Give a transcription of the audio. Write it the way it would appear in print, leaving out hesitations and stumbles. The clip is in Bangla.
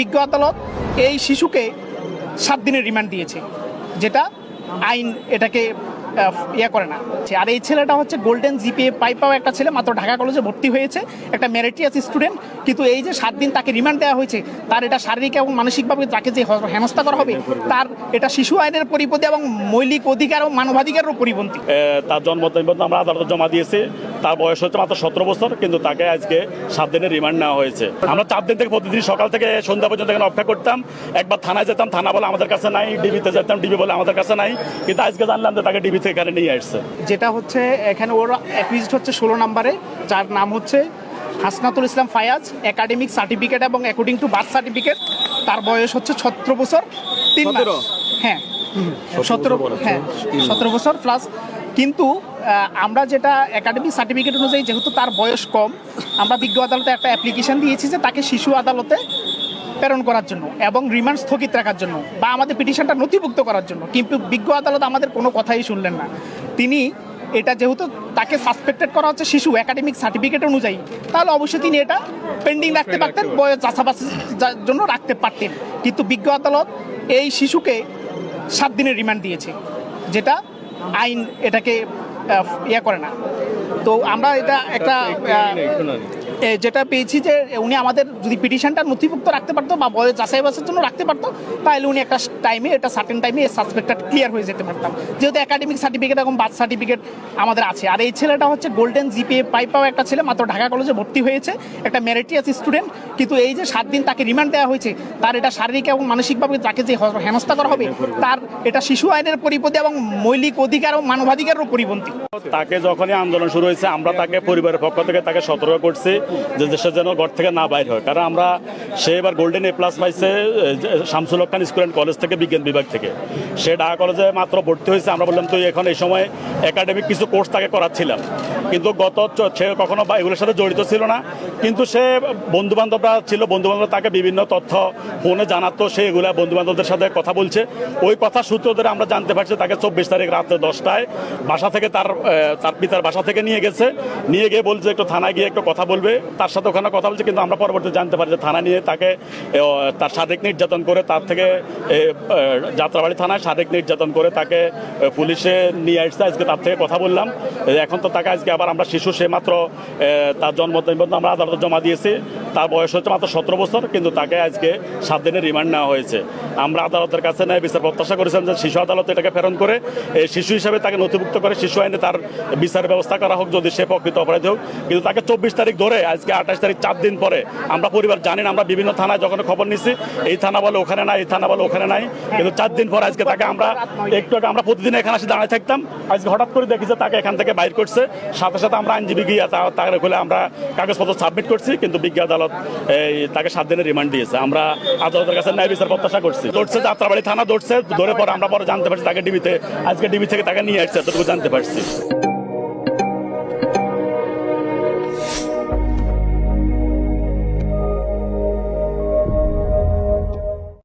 বিজ্ঞ আদালত এই শিশুকে 7 দিনের রিমান্ড দিয়েছে, যেটা আইন এটাকে করে না। আর এই ছেলেটা হচ্ছে গোল্ডেন জিপিএ পাওয়া একটা ছেলে, মাত্র ঢাকা কলেজে ভর্তি হয়েছে, একটা মেরিটিয়াস স্টুডেন্ট। কিন্তু এই যে 7 দিন তাকে রিমান্ড দেওয়া হয়েছে, তার এটা শারীরিক এবং মানসিকভাবে তাকে যে হেনস্থা করা হবে, তার এটা শিশু আইনের পরিপন্থী এবং মৌলিক অধিকার এবং মানবাধিকারেরও পরিপন্থী। তার জন্ম আমরা আদালতে জমা দিয়েছি। তার বয়স হচ্ছে মাত্র 17 বছর, কিন্তু তাকে আজকে 7 দিনের রিমান্ড নেওয়া হয়েছে। আমরা 4 দিন থেকে প্রতিদিন সকাল থেকে সন্ধ্যা পর্যন্ত এখানে অপেক্ষা করতাম। একবার থানায় যেতাম, থানা বলে আমাদের কাছে নাই, ডিবিতে যেতাম, ডিবি বলে আমাদের কাছে নাই, কিন্তু আজকে জানলাম যে তাকে ডিবি থেকে এখানে নিয়ে আসছে। যেটা হচ্ছে এখানে ওর অ্যাকুইজড হচ্ছে 16 নম্বরে, যার নাম হচ্ছে হাসনাতুল ইসলাম ফায়াজ, একাডেমিক সার্টিফিকেট এবং অ্যাকর্ডিং টু বার্থ সার্টিফিকেট তার বয়স হচ্ছে 17 বছর 3 মাস। হ্যাঁ, 17 বছর প্লাস। কিন্তু আমরা যেটা একাডেমিক সার্টিফিকেট অনুযায়ী, যেহেতু তার বয়স কম, আমরা বিজ্ঞ আদালতে একটা অ্যাপ্লিকেশন দিয়েছি যে তাকে শিশু আদালতে প্রেরণ করার জন্য এবং রিমান্ড স্থগিত রাখার জন্য বা আমাদের পিটিশনটা নথিভুক্ত করার জন্য। কিন্তু বিজ্ঞ আদালত আমাদের কোনো কথাই শুনলেন না। তিনি এটা যেহেতু তাকে সাসপেক্টেড করা হচ্ছে শিশু একাডেমিক সার্টিফিকেট অনুযায়ী, তাহলে অবশ্যই তিনি এটা পেন্ডিং রাখতে পারতেন, বয়স চাষাবাসের জন্য রাখতে পারতেন। কিন্তু বিজ্ঞ আদালত এই শিশুকে 7 দিনের রিমান্ড দিয়েছে, যেটা আইন এটাকে করে না। তো আমরা এটা একটা যেটা পেয়েছি যে উনি আমাদের যদি পিটিশনটা নথিভুক্ত রাখতে পারতো বা বয়স যাচাই বাছাইয়ের জন্য রাখতে পারতো, তাহলে উনি একটা টাইমে, এটা সার্টেন টাইমে সাসপেক্টটা ক্লিয়ার হয়ে যেতে পারতাম, যেহেতু একাডেমিক সার্টিফিকেট এবং বার্থ সার্টিফিকেট আমাদের আছে। আর এই ছেলেটা হচ্ছে গোল্ডেন জিপিএ পাওয়া একটা ছেলে, মাত্র ঢাকা কলেজে ভর্তি হয়েছে, একটা মেরিটিয়াস স্টুডেন্ট। কিন্তু এই যে 7 দিন তাকে রিমান্ড দেওয়া হয়েছে, তার এটা শারীরিক এবং মানসিকভাবে তাকে যে হেনস্থা করা হবে, তার এটা শিশু আইনের পরিপন্থী এবং মৌলিক অধিকার এবং মানবাধিকারেরও পরিপন্থী। তাকে যখনই আন্দোলন শুরু হয়েছে, আমরা তাকে পরিবারের পক্ষ থেকে তাকে সতর্ক করছি যে দেশের যেন ঘর থেকে না বাইর হয়। কারণ আমরা সে এবার গোল্ডেন এ প্লাস পাইছে শামসুল হক খান স্কুল অ্যান্ড কলেজ থেকে, বিজ্ঞান বিভাগ থেকে। সে ঢাকা কলেজে মাত্র ভর্তি হয়েছে। আমরা বললাম তুই এখন এই সময় একাডেমিক কিছু কোর্স তাকে করাচ্ছিলাম, কিন্তু সে কখনো এগুলোর সাথে জড়িত ছিল না। কিন্তু সে বন্ধুবান্ধবরা ছিল, বন্ধুবান্ধব তাকে বিভিন্ন তথ্য ফোনে জানাতো, সে এগুলা বন্ধুবান্ধবদের সাথে কথা বলছে। ওই কথা সূত্র ধরে আমরা জানতে পারছি তাকে 24 তারিখ রাত্রে 10টায় বাসা থেকে তার পিতার বাসা থেকে নিয়ে গেছে। নিয়ে গিয়ে বলছে একটু থানায় গিয়ে একটু কথা বলবে, তার সাথে ওখানে কথা বলছে। কিন্তু আমরা পরবর্তী জানতে পারি যে থানা নিয়ে তাকে তার শারীরিক নির্যাতন করে, তার থেকে যাত্রাবাড়ি থানায় শারীরিক নির্যাতন করে তাকে পুলিশে নিয়ে আসছে। আজকে তার থেকে কথা বললাম। এখন তো তাকে আজকে আবার আমরা শিশু, সে মাত্র তার জন্ম আমরা আদালতে জমা দিয়েছি। তার বয়স হচ্ছে মাত্র 17 বছর, কিন্তু তাকে আজকে 7 দিনের রিমান্ড নেওয়া হয়েছে। আমরা আদালতের কাছে ন্যায় বিচার প্রত্যাশা করেছিলাম যে শিশু আদালত এটাকে প্রেরণ করে শিশু হিসাবে তাকে নথিভুক্ত করে শিশু আইনে তার বিচার ব্যবস্থা করা হোক, যদি সে প্রকৃত অপরাধী হোক। কিন্তু তাকে 24 তারিখ ধরে আজকে 28 তারিখ, 4 দিন পরে আমরা পরিবার জানি না। আমরা বিভিন্ন থানায় যখন খবর নিচ্ছি, এই থানা বলে ওখানে নাই, এই থানা বলে ওখানে নাই, কিন্তু 4 দিন পরে আজকে তাকে আমরা আমরা প্রতিদিন এখানে আসে দাঁড়ায় থাকতাম। আজকে হঠাৎ করে দেখি যে তাকে এখান থেকে বাইর করছে। সাথে সাথে আমরা আইনজীবী গিয়ে তাকে খুলে আমরা কাগজপত্র সাবমিট করছি, কিন্তু বিজ্ঞ আদালত তাকে 7 দিনের রিমান্ড দিয়েছে। আমরা আদালতের কাছে ন্যায় বিচার প্রত্যাশা করছি। ধরছে যাত্রাবাড়ি থানা, ধরে পরে আমরা জানতে পারছি তাকে ডিবিতে, আজকে ডিবি থেকে তাকে নিয়ে আসছে, এতটুকু জানতে পারছি।